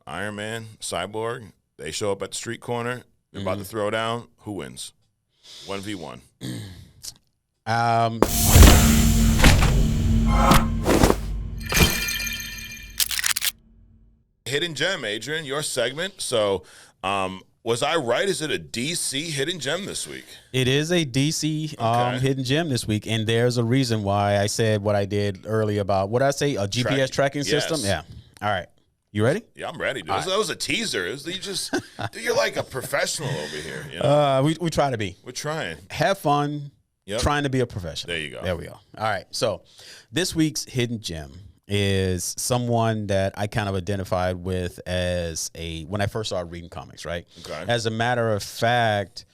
Iron Man, Cyborg, they show up at the street corner. They're about to throw down. Who wins? 1v1. Hidden Gem, Adrian, your segment. So, was I right? Is it a DC Hidden Gem this week? It is a DC Hidden Gem this week, and there's a reason why I said what I did earlier about, what did I say, a GPS tracking system? Yeah. All right. You ready? Yeah, I'm ready, dude. That was a teaser. Dude, you're like a professional over here. You know? We try to be. We're trying. Have fun. Yep. Trying to be a professional. There you go. There we go. All right. So this week's Hidden Gem is someone that I kind of identified with as when I first started reading comics, right? Okay. As a matter of fact,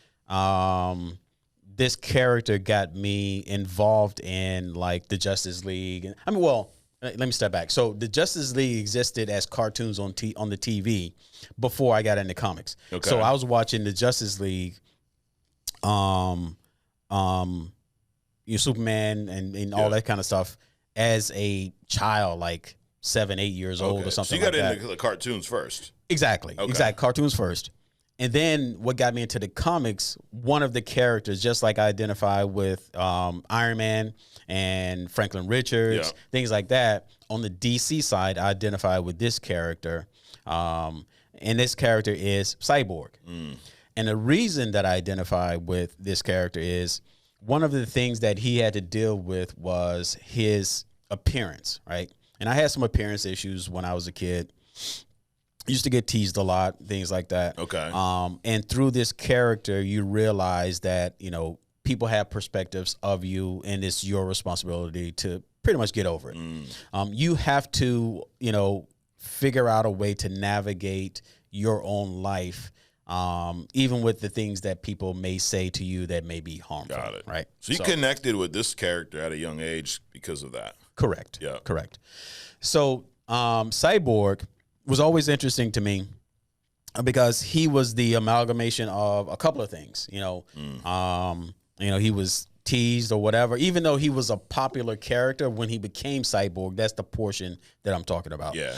this character got me involved in like the Justice League. I mean, well, let me step back. So the Justice League existed as cartoons on the TV before I got into comics. Okay. So I was watching the Justice League, Superman and all that kind of stuff as a child, like 7, 8 years old or something like that. So you got into the cartoons first. Exactly. Okay. Exactly. Cartoons first. And then what got me into the comics, one of the characters, just like I identify with Iron Man and Franklin Richards, things like that. On the DC side, I identify with this character. And this character is Cyborg. And the reason that I identify with this character is one of the things that he had to deal with was his appearance, right? And I had some appearance issues when I was a kid. Used to get teased a lot, things like that. Okay. And through this character, you realize that, people have perspectives of you, and it's your responsibility to pretty much get over it. You have to, figure out a way to navigate your own life, even with the things that people may say to you that may be harmful. Got it. Right. So you connected with this character at a young age because of that. Correct. Yeah. Correct. So Cyborg was always interesting to me because he was the amalgamation of a couple of things. He was teased or whatever, even though he was a popular character when he became Cyborg. That's the portion that I'm talking about. Yeah.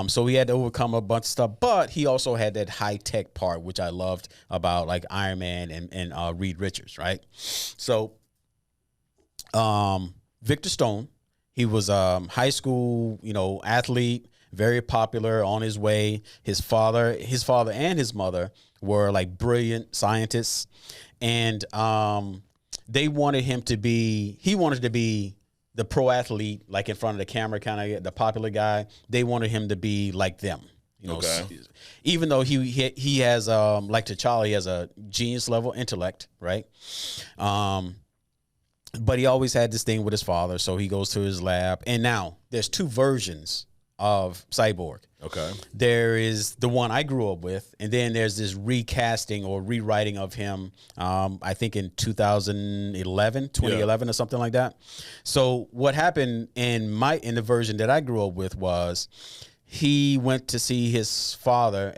So he had to overcome a bunch of stuff, but he also had that high tech part, which I loved about like Iron Man and Reed Richards, right? So Victor Stone, he was a high school, athlete, very popular, on his way. His father and his mother were like brilliant scientists, and he wanted to be the pro athlete, like in front of the camera, kind of the popular guy. They wanted him to be like them. Okay. Even though he has like T'Challa, he has a genius level intellect, right? But he always had this thing with his father, so he goes to his lab. And now there's two versions of Cyborg. Okay. There is the one I grew up with, and then there's this recasting or rewriting of him, I think in 2011 or something like that. So what happened in the version that I grew up with was he went to see his father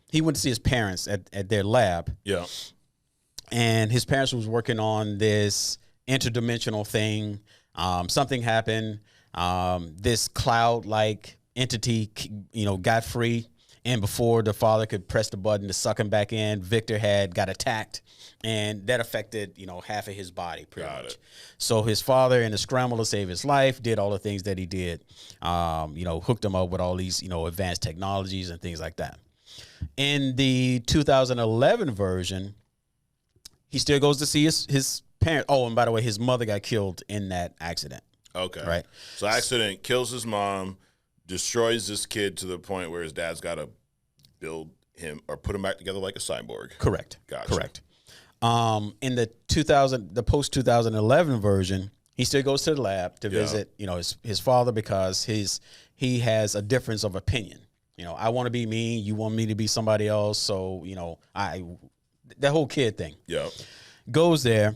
he went to see his parents at their lab. Yeah. And his parents was working on this interdimensional thing. Something happened. This cloud-like entity, got free. And before the father could press the button to suck him back in, Victor got attacked, and that affected, half of his body pretty much. So his father, in a scramble to save his life, did all the things that he did, hooked him up with all these, advanced technologies and things like that. In the 2011 version, he still goes to see his parents. Oh, and by the way, his mother got killed in that accident. Okay. Right. So accident kills his mom, destroys this kid to the point where his dad's got to build him or put him back together like a cyborg. Correct. Gotcha. Correct. In the post 2011 version, he still goes to the lab to visit, his father, because he has a difference of opinion. I want to be me, you want me to be somebody else. So, that whole kid thing. Yeah. Goes there,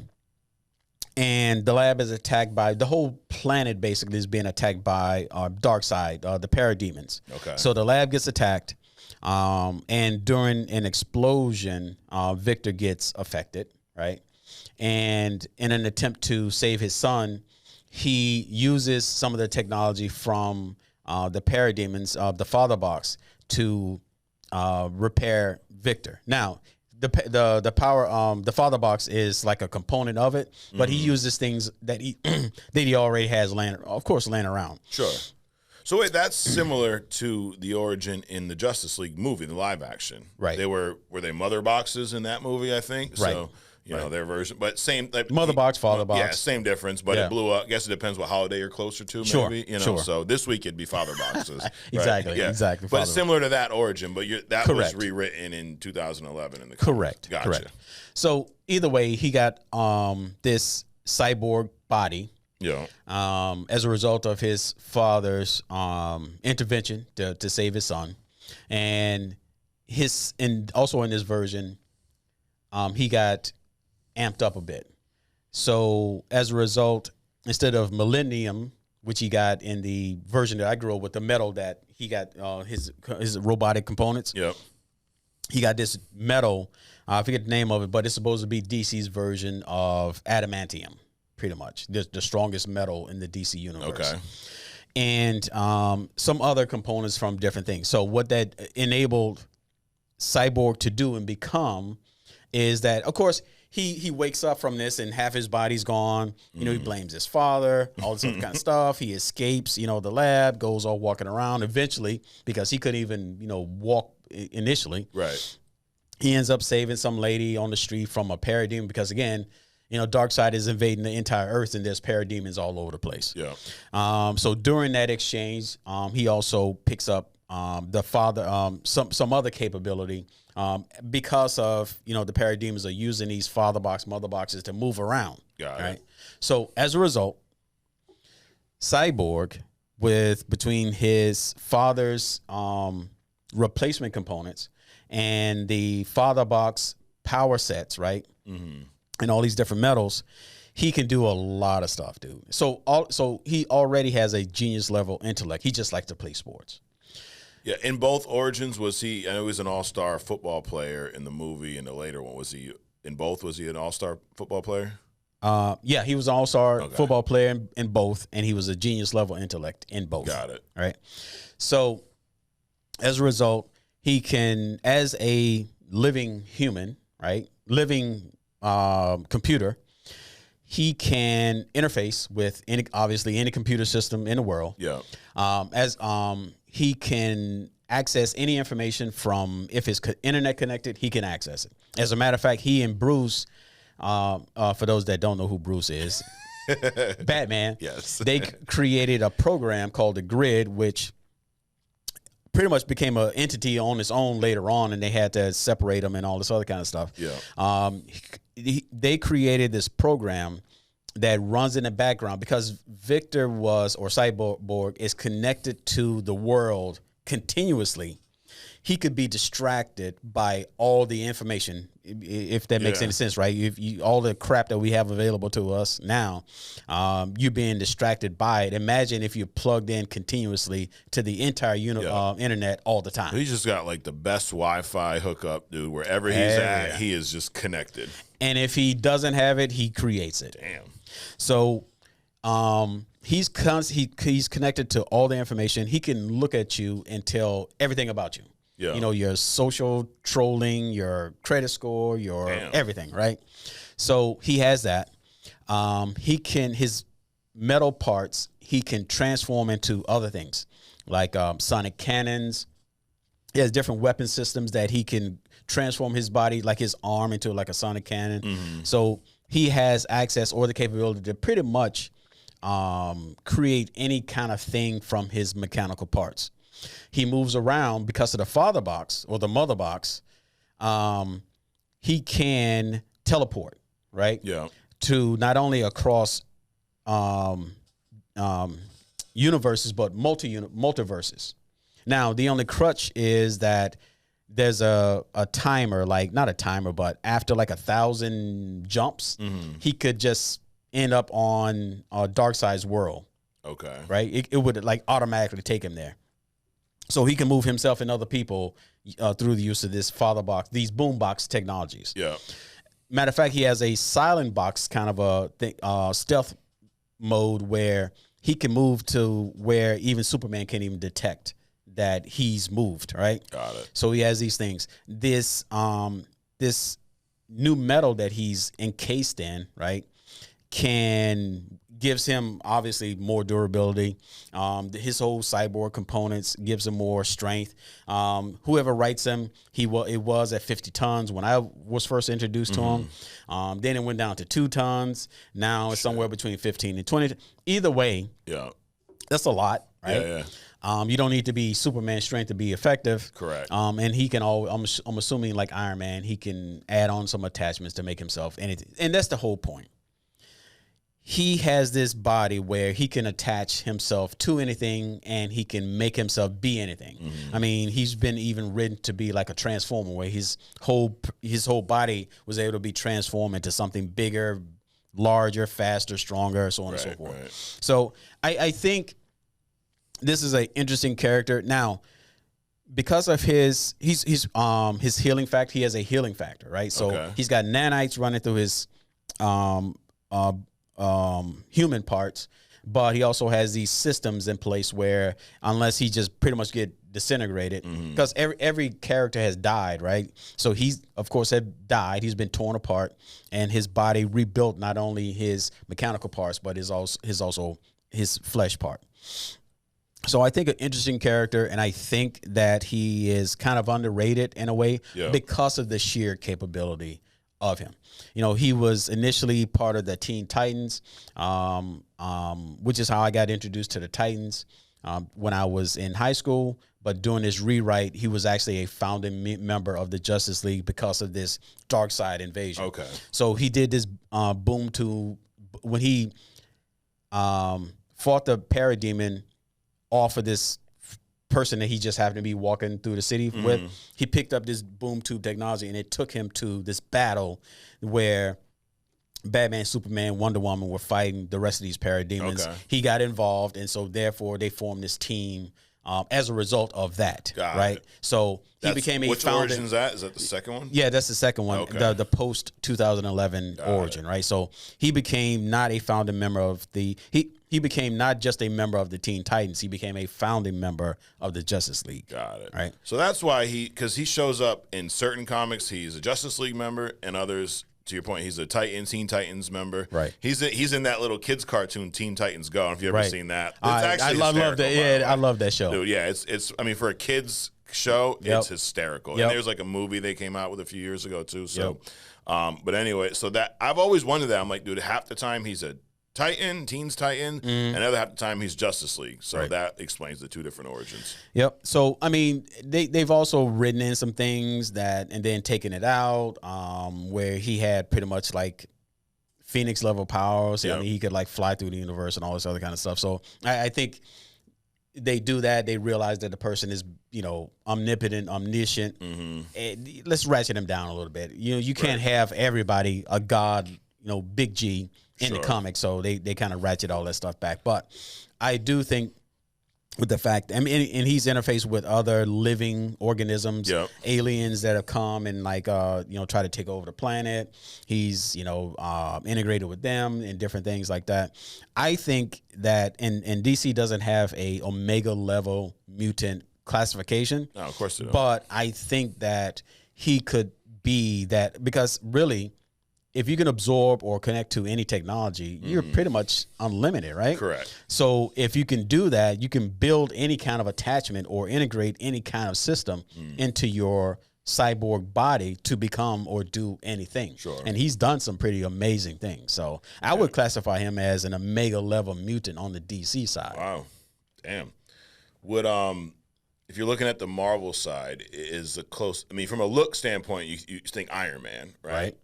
and the lab is attacked by, the whole planet basically is being attacked by dark side, the parademons. Okay. So the lab gets attacked, and during an explosion, Victor gets affected, right? And in an attempt to save his son, he uses some of the technology from the parademons, the father box, to repair Victor. Now, the power the father box is like a component of it, but he uses things that he that he already has laying around. Sure. So wait, that's similar to the origin in the Justice League movie, the live action. Right. They were they mother boxes in that movie, I think. Right. So you know their version, but same like, Mother box, father box. Yeah, same difference, but it blew up. I guess it depends what holiday you're closer to, maybe. Sure, You know, sure. so this week it'd be father boxes. Exactly, Right? Yeah. exactly. But it's similar to that origin, but that Correct. was rewritten in 2011 in the Correct. Gotcha. Correct. So either way, he got this cyborg body. Yeah. As a result of his father's intervention to save his son, and also in this version, he got amped up a bit. So as a result, instead of millennium, which he got in the version that I grew up with, the metal that he got his robotic components. Yep. He got this metal. I forget the name of it, but it's supposed to be DC's version of adamantium. Pretty much the strongest metal in the DC universe. Okay. And some other components from different things. So what that enabled Cyborg to do and become is that, of course, he wakes up from this and half his body's gone. You know, he blames his father, all this other kind of stuff. He escapes, the lab, goes all walking around. Eventually, because he couldn't even, walk initially. Right. He ends up saving some lady on the street from a parademon because, again, Darkseid is invading the entire Earth, and there's parademons all over the place. Yeah. So during that exchange, he also picks up the father some other capability because of the parademons are using these father box, mother boxes to move around. Got it. Right. So as a result, Cyborg, between his father's replacement components and the father box power sets, right? Mm-hmm. And all these different metals, he can do a lot of stuff, dude. So he already has a genius level intellect. He just likes to play sports. Yeah, in both origins, I know he was an all-star football player in the movie, and the later one, was he an all-star football player? Yeah, he was an all-star football player in both, and he was a genius level intellect in both. Got it. Right. So as a result, he can, as a living human, right, living computer, he can interface with any computer system in the world. Yeah. He can access any information from, if it's internet connected, he can access it. As a matter of fact, he and Bruce, for those that don't know who Bruce is, Batman. Yes. They created a program called the Grid, which pretty much became an entity on its own later on, and they had to separate them and all this other kind of stuff. Yeah. They created this program that runs in the background because Victor Cyborg is connected to the world continuously. He could be distracted by all the information, if that makes any sense, right? All the crap that we have available to us now, you're being distracted by it. Imagine if you're plugged in continuously to the entire internet all the time. He's just got like the best Wi-Fi hookup, dude. Wherever he's at, he is just connected. And if he doesn't have it, he creates it. Damn. So he's connected to all the information. He can look at you and tell everything about you. Yeah. Your social trolling, your credit score, your everything, right? So he has that. His metal parts, he can transform into other things like sonic cannons. He has different weapon systems that he can transform his body, like his arm, into like a sonic cannon. Mm-hmm. So he has access or the capability to pretty much create any kind of thing from his mechanical parts. He moves around because of the father box or the mother box. He can teleport, right? Yeah. To not only across universes, but multiverses. Now, the only crutch is that there's a timer, like not a timer, but after like 1,000 jumps, he could just end up on Darkseid's world. Okay. Right? It would like automatically take him there. So he can move himself and other people through the use of this father box, these boombox technologies. Yeah. Matter of fact, he has a silent box kind of a stealth mode where he can move to where even Superman can't even detect that he's moved, right? Got it. So he has these things. This this new metal that he's encased in, right, gives him obviously more durability. His whole cyborg components gives him more strength. Whoever writes him, it was at 50 tons when I was first introduced to him. Then it went down to 2 tons. Now it's somewhere between 15 and 20. Either way, that's a lot, right? You don't need to be Superman strength to be effective. Correct. And he can I'm assuming like Iron Man, he can add on some attachments to make himself anything. And that's the whole point. He has this body where he can attach himself to anything and he can make himself be anything. I mean, he's been even written to be like a transformer where his whole body was able to be transformed into something bigger, larger, faster, stronger, so on and so forth. Right. So I think this is an interesting character. Now, because of his healing factor, he has a healing factor, right? So he's got nanites running through his human parts, but he also has these systems in place where unless he just pretty much get disintegrated, because every character has died, right? So he's of course had died. He's been torn apart, and his body rebuilt not only his mechanical parts but also his flesh part. So I think an interesting character, and I think that he is kind of underrated in a way because of the sheer capability of him. You know, he was initially part of the Teen Titans, which is how I got introduced to the Titans when I was in high school. But during this rewrite, he was actually a founding member of the Justice League because of this dark side invasion. Okay. So he did this boom to when he fought the Parademon off of this person that he just happened to be walking through the city with. He picked up this boom tube technology, and it took him to this battle where Batman, Superman, Wonder Woman were fighting the rest of these parademons. He got involved, and so therefore they formed this team as a result of that. Right? So he became a which founder. origin is that? Is that the second one? Yeah, that's the second one. The post 2011 origin, right? So he became not a founding member of the he became not just a member of the Teen Titans. He became a founding member of the Justice League. Got it. Right. So that's why because he shows up in certain comics, he's a Justice League member, and others, to your point, he's a Teen Titans member. Right. He's in that little kids cartoon, Teen Titans Go. If you ever seen that, it's I love that. Yeah, I love that show. Dude, yeah, it's. I mean, for a kids show, it's hysterical. And there's like a movie they came out with a few years ago too. So, but anyway, so that I've always wondered that. I'm like, dude, half the time he's a Titan, Teens Titan, and other half the time he's Justice League. So that explains the two different origins. Yep. So I mean, they've also written in some things and then taken it out, where he had pretty much like Phoenix level powers. I mean, he could like fly through the universe and all this other kind of stuff. So I think they do that. They realize that the person is, omnipotent, omniscient. And let's ratchet him down a little bit. You can't have everybody a god, big G in the comics, so they kind of ratchet all that stuff back. But I do think with the fact, and he's interfaced with other living organisms, aliens that have come and try to take over the planet. He's integrated with them and different things like that. I think that and DC doesn't have a Omega level mutant classification. No, of course they don't. But I think that he could be that, because really, if you can absorb or connect to any technology, you're pretty much unlimited, right? Correct. So if you can do that, you can build any kind of attachment or integrate any kind of system into your cyborg body to become or do anything. Sure. And he's done some pretty amazing things. So I would classify him as an Omega level mutant on the DC side. Wow. Damn. Would if you're looking at the Marvel side, is the close, I mean, from a look standpoint, you think Iron Man, right?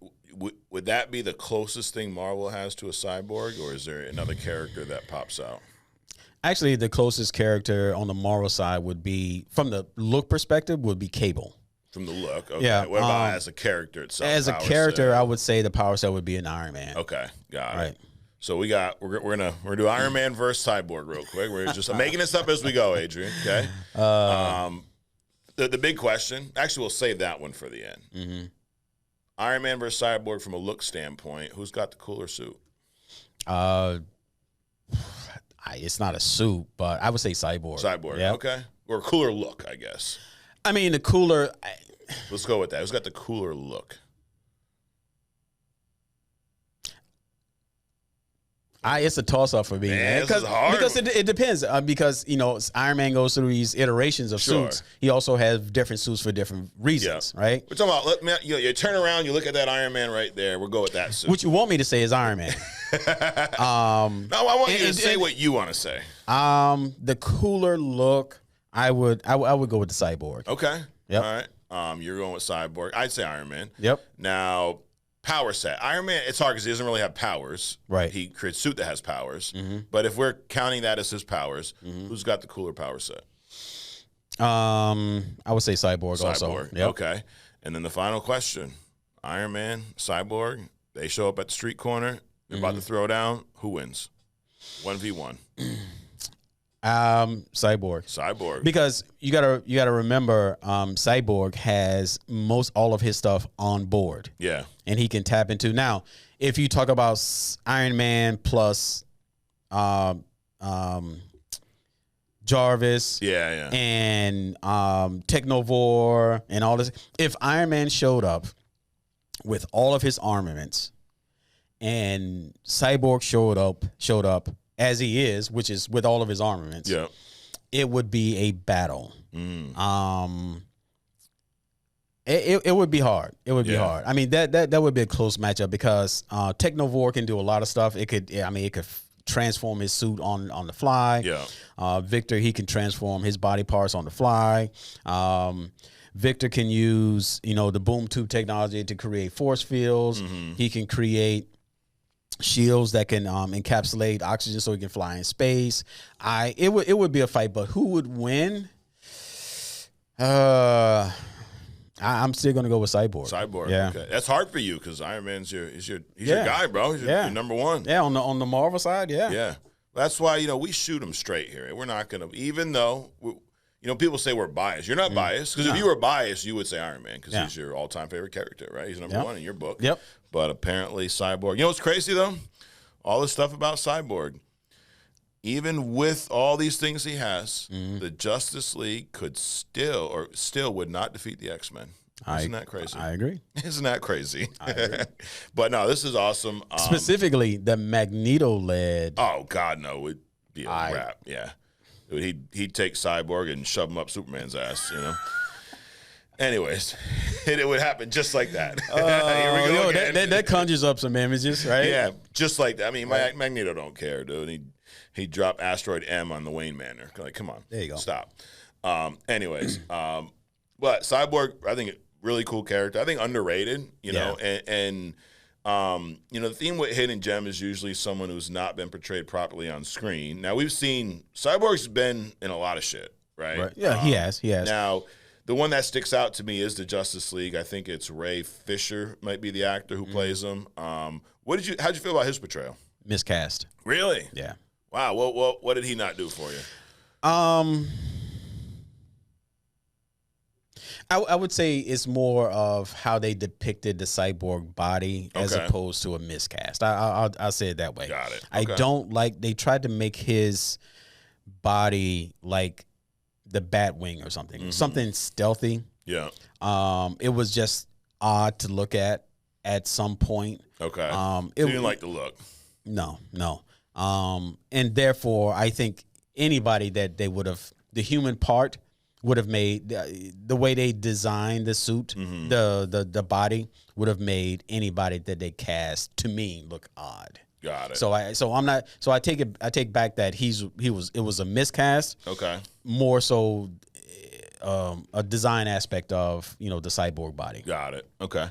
Would that be the closest thing Marvel has to a cyborg, or is there another character that pops out? Actually, the closest character on the Marvel side would be, from the look perspective, would be Cable. From the look, okay. Yeah. What about as a character itself? As a character, I would say the power set would be an Iron Man. Okay, got it. So we're gonna do Iron Man versus Cyborg real quick. We're just making this up as we go, Adrian. Okay. The big question. Actually, we'll save that one for the end. Iron Man versus Cyborg from a look standpoint, who's got the cooler suit? It's not a suit, but I would say Cyborg. Cyborg, okay. or cooler look, I guess. I mean, the cooler. Let's go with that. Who's got the cooler look? It's a toss-up for me, man. Because it depends. Because, Iron Man goes through these iterations of suits. He also has different suits for different reasons, right? We're talking about, you turn around, you look at that Iron Man right there. We'll go with that suit. What you want me to say is Iron Man. No, I want you to say what you want to say. The cooler look, I would go with the Cyborg. Okay. Yep. All right. You're going with Cyborg. I'd say Iron Man. Yep. Now, power set. Iron Man, it's hard because he doesn't really have powers. Right. He creates a suit that has powers. Mm-hmm. But if we're counting that as his powers, who's got the cooler power set? I would say Cyborg also. Yep. Okay. And then the final question. Iron Man, Cyborg, they show up at the street corner. They're about to throw down. Who wins? 1v1. Cyborg. Because you gotta remember, Cyborg has all of his stuff on board. Yeah. And he can tap into. Now, if you talk about Iron Man plus Jarvis, and Technovore and all this, if Iron Man showed up with all of his armaments and Cyborg showed up as he is, which is with all of his armaments, it would be a battle. It would be hard. It would be hard. I mean, that would be a close matchup because Technovore can do a lot of stuff. It could transform his suit on the fly. Yeah. Victor, he can transform his body parts on the fly. Victor can use, the boom tube technology to create force fields. He can create shields that can encapsulate oxygen so he can fly in space. It would be a fight, but who would win? I'm still gonna go with Cyborg. Yeah. Okay. That's hard for you because Iron Man's your guy, bro. He's your number one. Yeah, on the Marvel side, Yeah. That's why, we shoot him straight here. We're not gonna, even though people say we're biased. You're not biased because if you were biased, you would say Iron Man because he's your all-time favorite character, right? He's number one in your book. Yep. But apparently Cyborg. You know what's crazy though? All this stuff about Cyborg. Even with all these things he has, the Justice League could still would not defeat the X-Men. Isn't that crazy? I agree. Isn't that crazy? I agree. But no, this is awesome. Specifically, the Magneto-led. Oh God, no! It'd be a wrap. Yeah. He'd take Cyborg and shove him up Superman's ass, Anyways, it would happen just like that. Here we go again. That conjures up some images, right? Yeah, just like that. I mean, Magneto don't care, dude. He dropped Asteroid M on the Wayne Manor. Like, come on. There you go. Stop. Anyways, but Cyborg, I think, really cool character. I think underrated, and the theme with Hidden Gem is usually someone who's not been portrayed properly on screen. Now, we've seen Cyborg's been in a lot of shit, right? Yeah, he has. Now, the one that sticks out to me is the Justice League. I think it's Ray Fisher might be the actor who plays him. How'd you feel about his portrayal? Miscast. Really? Yeah. Wow. What did he not do for you? I would say it's more of how they depicted the Cyborg body as opposed to a miscast. I'll say it that way. Got it. I don't like, they tried to make his body like the Batwing or something, something stealthy. Yeah. It was just odd to look at some point. Okay. So you didn't like the look? No. And therefore, I think anybody that they would have, the human part would have made, the way they designed the suit, the body would have made anybody that they cast, to me, look odd. Got it. So I take back that it was a miscast. Okay. More so a design aspect of, the Cyborg body. Got it. Okay.